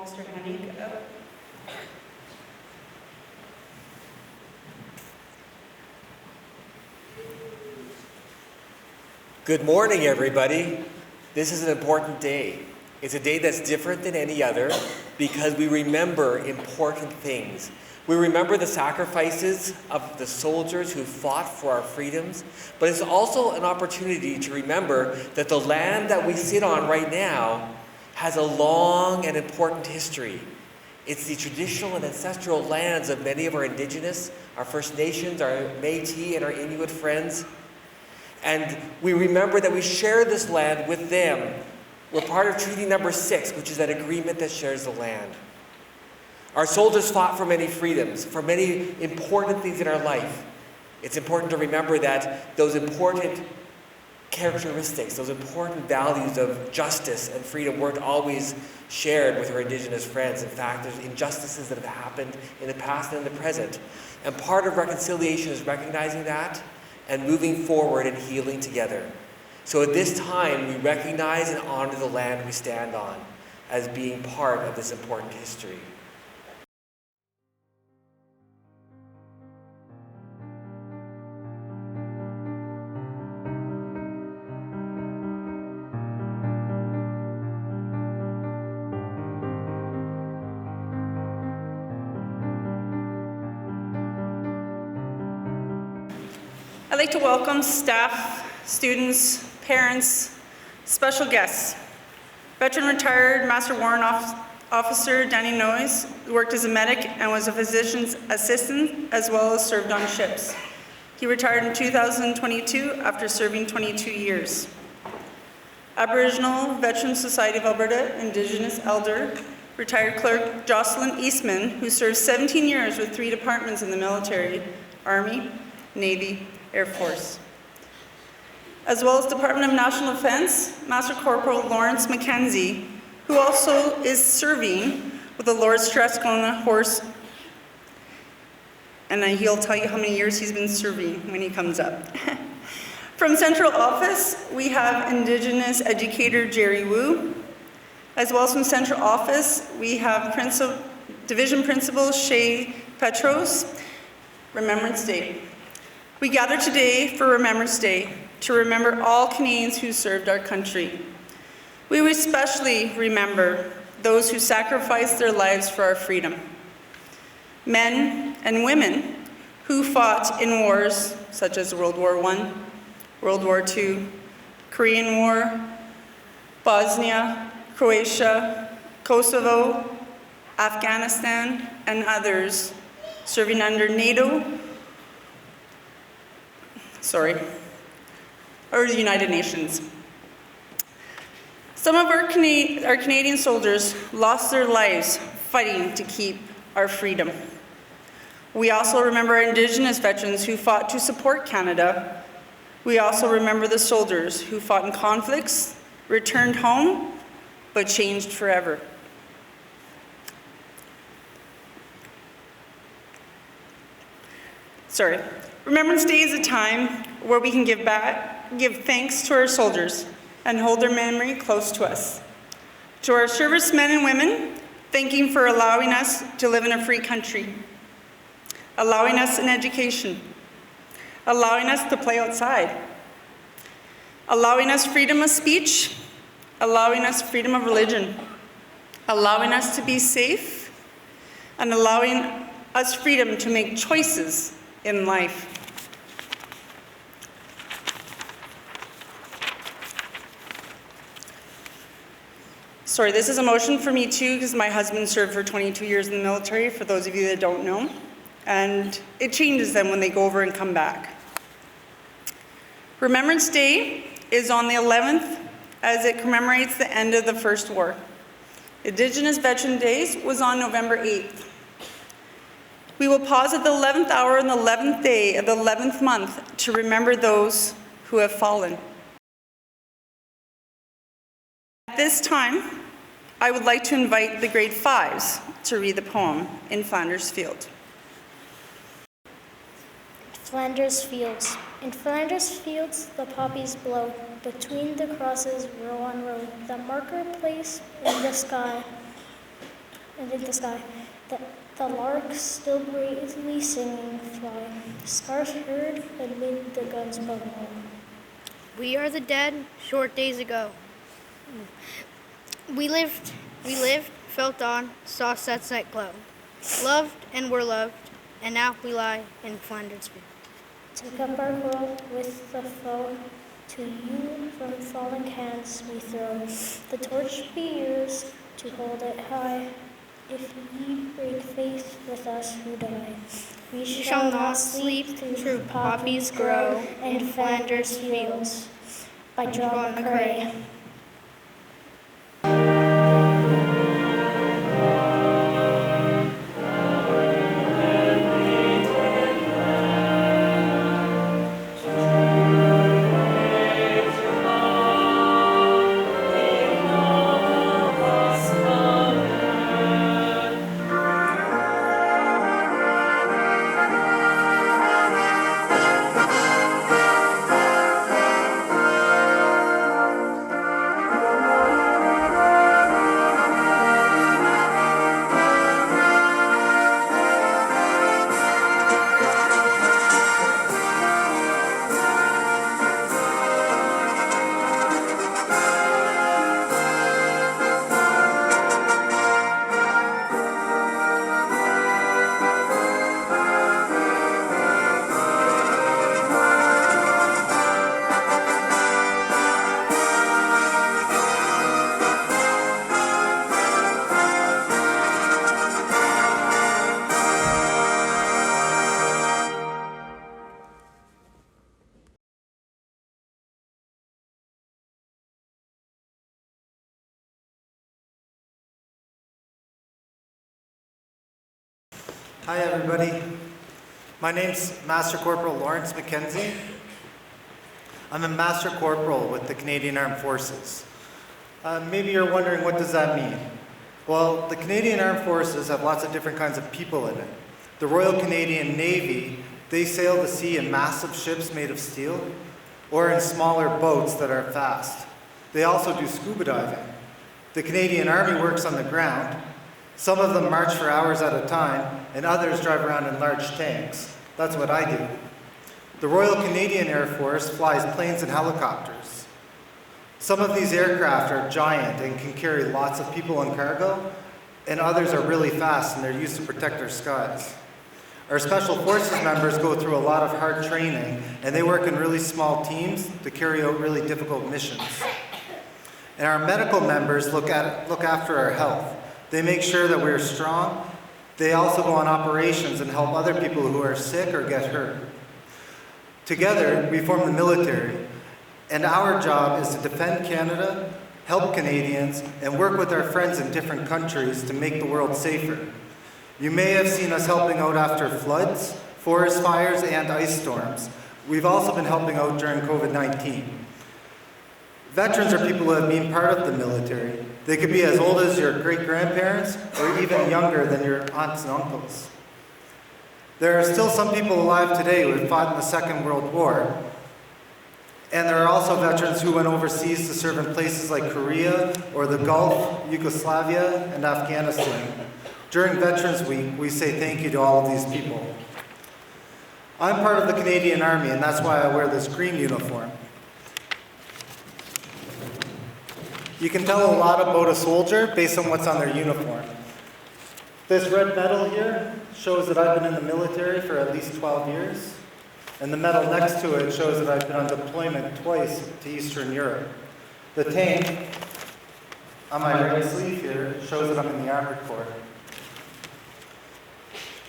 Mr. Henning up. Good morning, everybody. This is an important day. It's a day that's different than any other because we remember important things. We remember the sacrifices of the soldiers who fought for our freedoms, but it's also an opportunity to remember that the land that we sit on right now has a long and important history. It's the traditional and ancestral lands of many of our Indigenous, our First Nations, our Métis, and our Inuit friends. And we remember that we share this land with them. We're part of Treaty Number 6, which is that agreement that shares the land. Our soldiers fought for many freedoms, for many important things in our life. It's important to remember that those important characteristics, those important values of justice and freedom weren't always shared with our Indigenous friends. In fact, there's injustices that have happened in the past and in the present. And part of reconciliation is recognizing that and moving forward and healing together. So at this time, we recognize and honor the land we stand on as being part of this important history. I'd like to welcome staff, students, parents, special guests. Veteran retired Master Warrant Officer Danny Noyes worked as a medic and was a physician's assistant as well as served on ships. He retired in 2022 after serving 22 years. Aboriginal Veterans Society of Alberta Indigenous Elder retired clerk Jocelyn Eastman, who served 17 years with 3 departments in the military, Army, Navy, Air Force. As well as Department of National Defense, Master Corporal Lawrence McKenzie, who also is serving with the Lord Strathcona Horse, and he'll tell you how many years he's been serving when he comes up. From Central Office, we have Indigenous educator Jerry Wu. As well as from Central Office, we have Division Principal Shay Petros. Remembrance Day. We gather today for Remembrance Day to remember all Canadians who served our country. We especially remember those who sacrificed their lives for our freedom. Men and women who fought in wars such as World War I, World War II, Korean War, Bosnia, Croatia, Kosovo, Afghanistan, and others, serving under NATO, or the United Nations. Some of our Canadian soldiers lost their lives fighting to keep our freedom. We also remember our Indigenous veterans who fought to support Canada. We also remember the soldiers who fought in conflicts, returned home, but changed forever. Remembrance Day is a time where we can give thanks to our soldiers and hold their memory close to us. To our servicemen and women, thanking for allowing us to live in a free country, allowing us an education, allowing us to play outside, allowing us freedom of speech, allowing us freedom of religion, allowing us to be safe, and allowing us freedom to make choices in life. This is a motion for me too, because my husband served for 22 years in the military, for those of you that don't know, and it changes them when they go over and come back. Remembrance Day is on the 11th, as it commemorates the end of the First War. Indigenous Veteran Days was on November 8th. We will pause at the 11th hour and the 11th day of the 11th month to remember those who have fallen. At this time, I would like to invite the grade 5s to read the poem, In Flanders Field. Flanders Fields. In Flanders Fields the poppies blow, between the crosses row on row, that mark our place in the sky. and in the sky. The larks still bravely singing fly, stars heard amid the guns below. We are the dead, short days ago. We lived, felt on, saw sunset glow. Loved and were loved, and now we lie in Flanders Field. Take up our quarrel with the foe, to you from falling hands we throw. The torch be yours to hold it high, if ye break faith with us who die. We Shall not sleep through poppies grow in Flanders fields. By John McCrae. Hi everybody, my name's Master Corporal Lawrence Mackenzie. I'm a Master Corporal with the Canadian Armed Forces. Maybe you're wondering, what does that mean? Well, the Canadian Armed Forces have lots of different kinds of people in it. The Royal Canadian Navy, they sail the sea in massive ships made of steel or in smaller boats that are fast. They also do scuba diving. The Canadian Army works on the ground. Some of them march for hours at a time, and others drive around in large tanks. That's what I do. The Royal Canadian Air Force flies planes and helicopters. Some of these aircraft are giant and can carry lots of people and cargo, and others are really fast and they're used to protect our skies. Our Special Forces members go through a lot of hard training, and they work in really small teams to carry out really difficult missions. And our medical members look after our health. They make sure that we're strong. They also go on operations and help other people who are sick or get hurt. Together, we form the military, and our job is to defend Canada, help Canadians, and work with our friends in different countries to make the world safer. You may have seen us helping out after floods, forest fires, and ice storms. We've also been helping out during COVID-19. Veterans are people who have been part of the military. They could be as old as your great-grandparents or even younger than your aunts and uncles. There are still some people alive today who have fought in the Second World War. And there are also veterans who went overseas to serve in places like Korea or the Gulf, Yugoslavia, and Afghanistan. During Veterans Week, we say thank you to all of these people. I'm part of the Canadian Army, and that's why I wear this green uniform. You can tell a lot about a soldier based on what's on their uniform. This red medal here shows that I've been in the military for at least 12 years. And the medal next to it shows that I've been on deployment twice to Eastern Europe. The tank on my right sleeve here shows that I'm in the Armored Corps.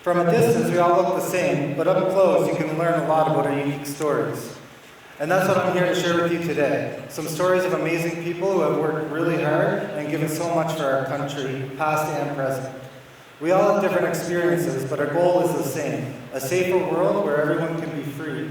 From a distance, we all look the same, but up close, you can learn a lot about our unique stories. And that's what I'm here to share with you today. Some stories of amazing people who have worked really hard and given so much for our country, past and present. We all have different experiences, but our goal is the same: a safer world where everyone can be free.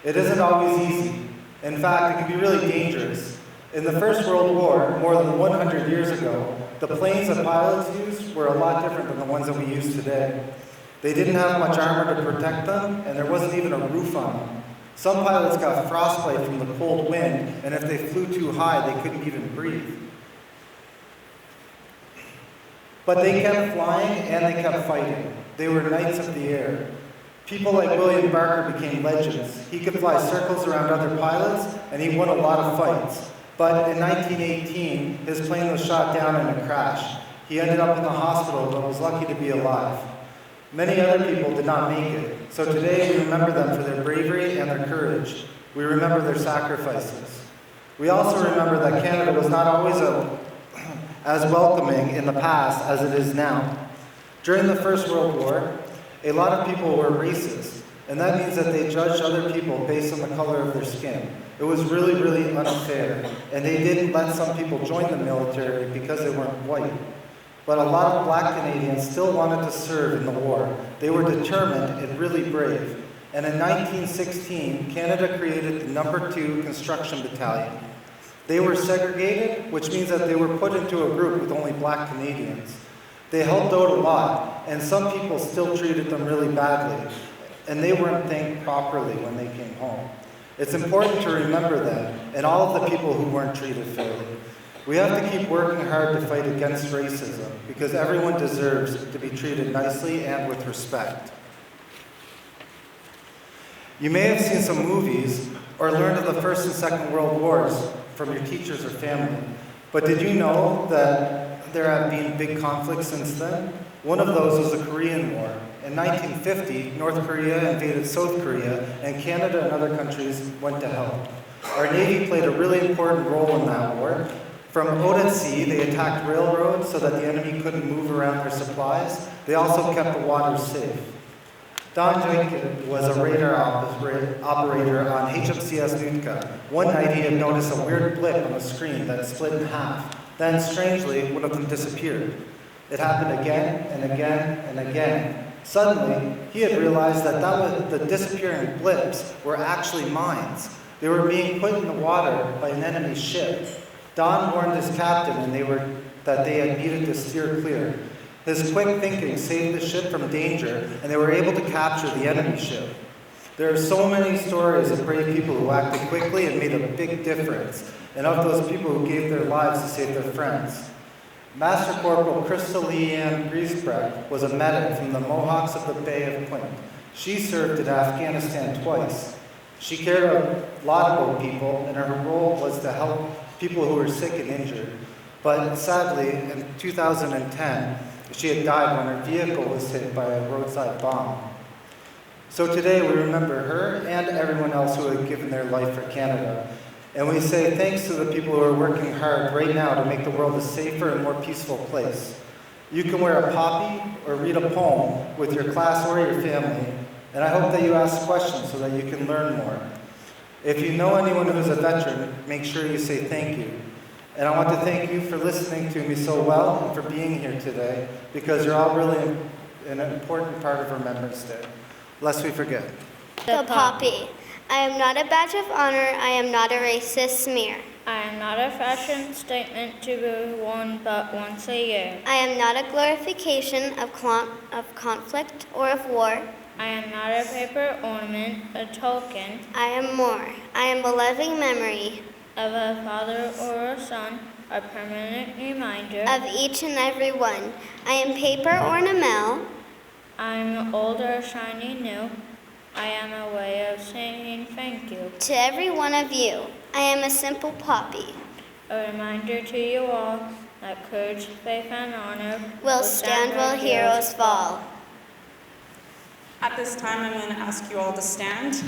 It isn't always easy. In fact, it can be really dangerous. In the First World War, more than 100 years ago, the planes that pilots used were a lot different than the ones that we use today. They didn't have much armor to protect them, and there wasn't even a roof on them. Some pilots got frostbite from the cold wind, and if they flew too high, they couldn't even breathe. But they kept flying and they kept fighting. They were knights of the air. People like William Barker became legends. He could fly circles around other pilots, and he won a lot of fights. But in 1918, his plane was shot down in a crash. He ended up in the hospital, but was lucky to be alive. Many other people did not make it. So today we remember them for their bravery and their courage. We remember their sacrifices. We also remember that Canada was not always as welcoming in the past as it is now. During the First World War, a lot of people were racist, and that means that they judged other people based on the color of their skin. It was really, really unfair, and they didn't let some people join the military because they weren't white. But a lot of black Canadians still wanted to serve in the war. They were determined and really brave. And in 1916, Canada created the No. 2 Construction Battalion. They were segregated, which means that they were put into a group with only black Canadians. They helped out a lot, and some people still treated them really badly, and they weren't thanked properly when they came home. It's important to remember them and all of the people who weren't treated fairly. We have to keep working hard to fight against racism, because everyone deserves to be treated nicely and with respect. You may have seen some movies or learned of the First and Second World Wars from your teachers or family, but did you know that there have been big conflicts since then? One of those was the Korean War. In 1950, North Korea invaded South Korea, and Canada and other countries went to help. Our Navy played a really important role in that war. From out at sea, they attacked railroads so that the enemy couldn't move around their supplies. They also kept the waters safe. Don Jacob was a radar operator on HMCS Nootka. One night he had noticed a weird blip on the screen that split in half. Then, strangely, one of them disappeared. It happened again and again and again. Suddenly, he had realized that the disappearing blips were actually mines. They were being put in the water by an enemy ship. Don warned his captain that they had needed to steer clear. His quick thinking saved the ship from danger, and they were able to capture the enemy ship. There are so many stories of brave people who acted quickly and made a big difference, and of those people who gave their lives to save their friends. Master Corporal Crystal Leanne Griesbrecht was a medic from the Mohawks of the Bay of Quinte. She served in Afghanistan twice. She cared a lot about people, and her role was to help people who were sick and injured. But sadly, in 2010, she had died when her vehicle was hit by a roadside bomb. So today we remember her and everyone else who had given their life for Canada. And we say thanks to the people who are working hard right now to make the world a safer and more peaceful place. You can wear a poppy or read a poem with your class or your family, and I hope that you ask questions so that you can learn more. If you know anyone who's a veteran, make sure you say thank you. And I want to thank you for listening to me so well and for being here today, because you're all really an important part of Remembrance Day. Lest we forget. The poppy. I am not a badge of honor. I am not a racist smear. I am not a fashion statement to be worn but once a year. I am not a glorification of conflict or of war. I am not a paper ornament, a token. I am more. I am a loving memory of a father or a son, a permanent reminder of each and every one. I am paper ornament. I am old or shiny new. I am a way of saying thank you to every one of you. I am a simple poppy. A reminder to you all that courage, faith, and honor will stand while heroes fall. At this time, I'm going to ask you all to stand.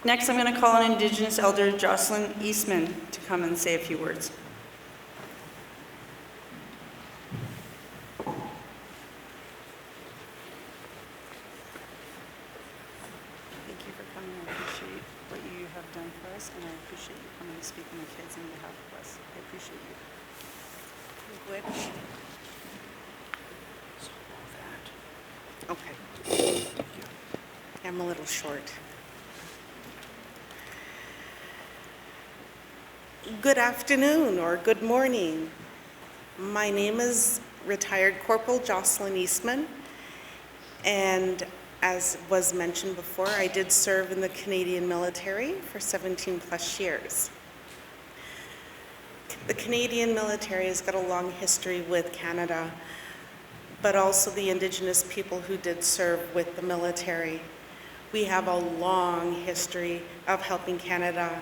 Next, I'm going to call on Indigenous Elder Jocelyn Eastman to come and say a few words. Thank you for coming. I appreciate what you have done for us, and I appreciate you coming and speaking to kids on behalf of us. I appreciate you. Which? Okay. I'm a little short. Good afternoon or good morning. My name is retired Corporal Jocelyn Eastman, and as was mentioned before, I did serve in the Canadian military for 17 plus years. The Canadian military has got a long history with Canada, but also the Indigenous people who did serve with the military. We have a long history of helping Canada.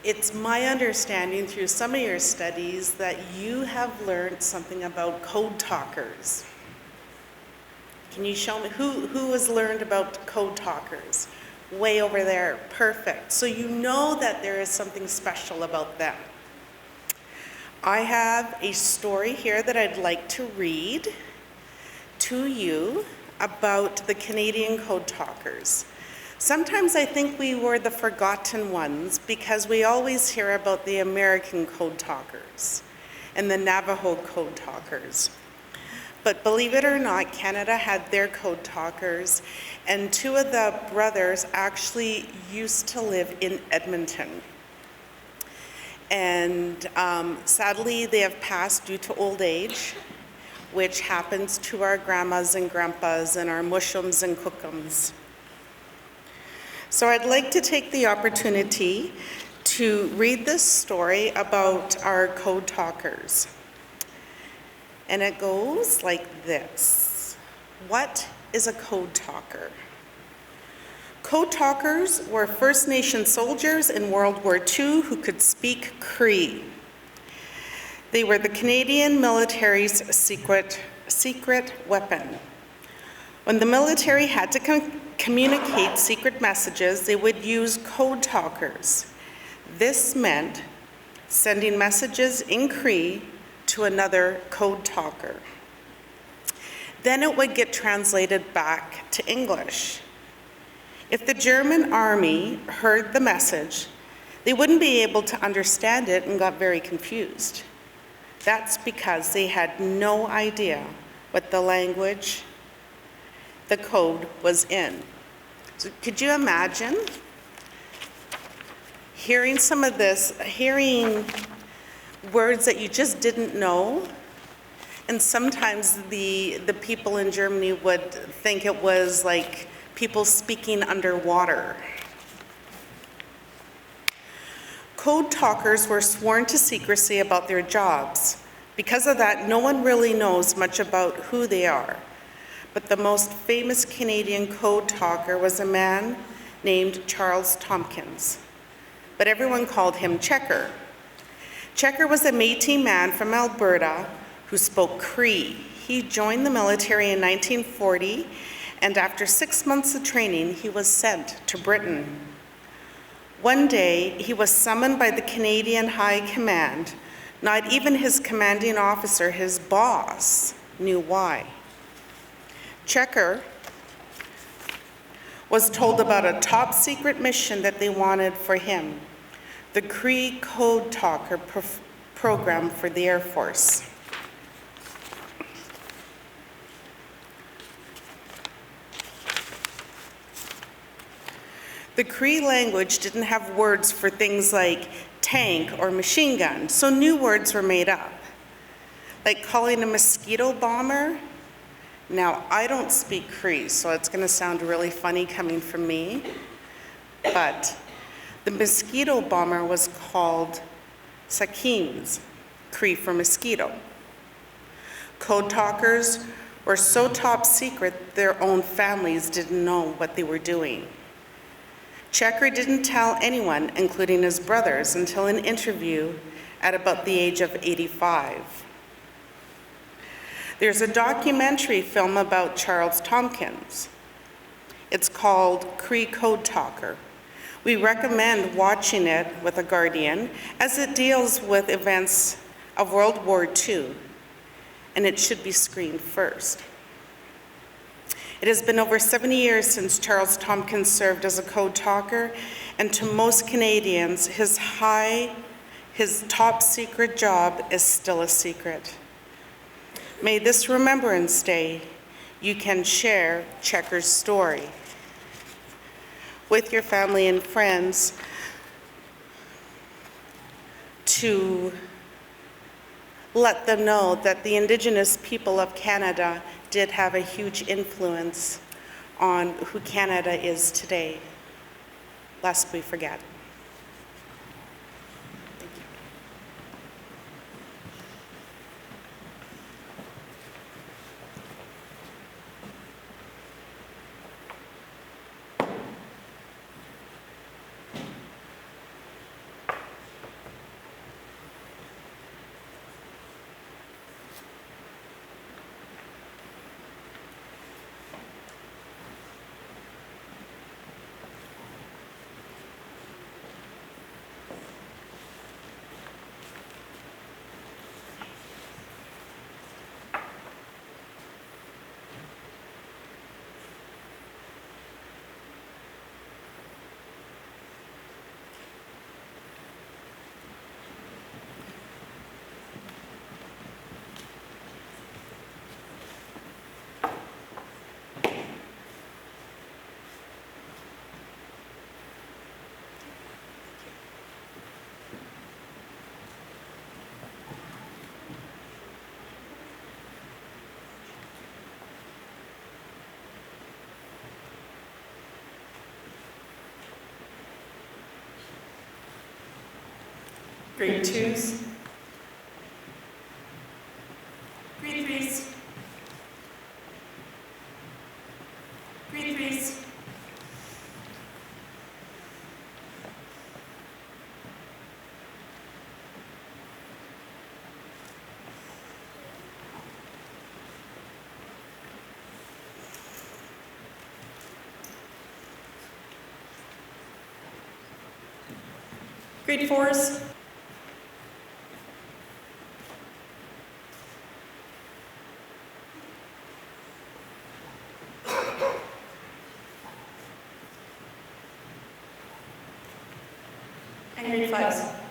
It's my understanding through some of your studies that you have learned something about code talkers. Can you show me who has learned about code talkers? Way over there, perfect. So you know that there is something special about them. I have a story here that I'd like to read to you about the Canadian code talkers. Sometimes I think we were the forgotten ones because we always hear about the American code talkers and the Navajo code talkers. But believe it or not, Canada had their code talkers, and two of the brothers actually used to live in Edmonton. And sadly, they have passed due to old age, which happens to our grandmas and grandpas and our mushums and cookums. So I'd like to take the opportunity to read this story about our code talkers. And it goes like this. What is a code talker? Code talkers were First Nation soldiers in World War II who could speak Cree. They were the Canadian military's secret weapon. When the military had to communicate secret messages, they would use code talkers. This meant sending messages in Cree to another code talker. Then it would get translated back to English. If the German army heard the message, they wouldn't be able to understand it and got very confused. That's because they had no idea what the language the code was in. So could you imagine hearing some of this, hearing words that you just didn't know? And sometimes the people in Germany would think it was like people speaking underwater. Code talkers were sworn to secrecy about their jobs. Because of that, no one really knows much about who they are. But the most famous Canadian code talker was a man named Charles Tompkins. But everyone called him Checker. Checker was a Métis man from Alberta who spoke Cree. He joined the military in 1940, and after 6 months of training, he was sent to Britain. One day, he was summoned by the Canadian High Command. Not even his commanding officer, his boss, knew why. Checker was told about a top secret mission that they wanted for him, the Cree Code Talker program for the Air Force. The Cree language didn't have words for things like tank, or machine gun, so new words were made up. Like calling a mosquito bomber. Now, I don't speak Cree, so it's gonna sound really funny coming from me, but the mosquito bomber was called Sakims, Cree for mosquito. Code talkers were so top secret their own families didn't know what they were doing. Checker didn't tell anyone, including his brothers, until an interview at about the age of 85. There's a documentary film about Charles Tompkins. It's called Cree Code Talker. We recommend watching it with a guardian as it deals with events of World War II, and it should be screened first. It has been over 70 years since Charles Tompkins served as a code talker, and to most Canadians, his top secret job is still a secret. May this Remembrance Day, you can share Checker's story with your family and friends to let them know that the Indigenous people of Canada did have a huge influence on who Canada is today, lest we forget. Thank you. Grade twos. Grade threes. Grade threes. Grade fours. And grade fives.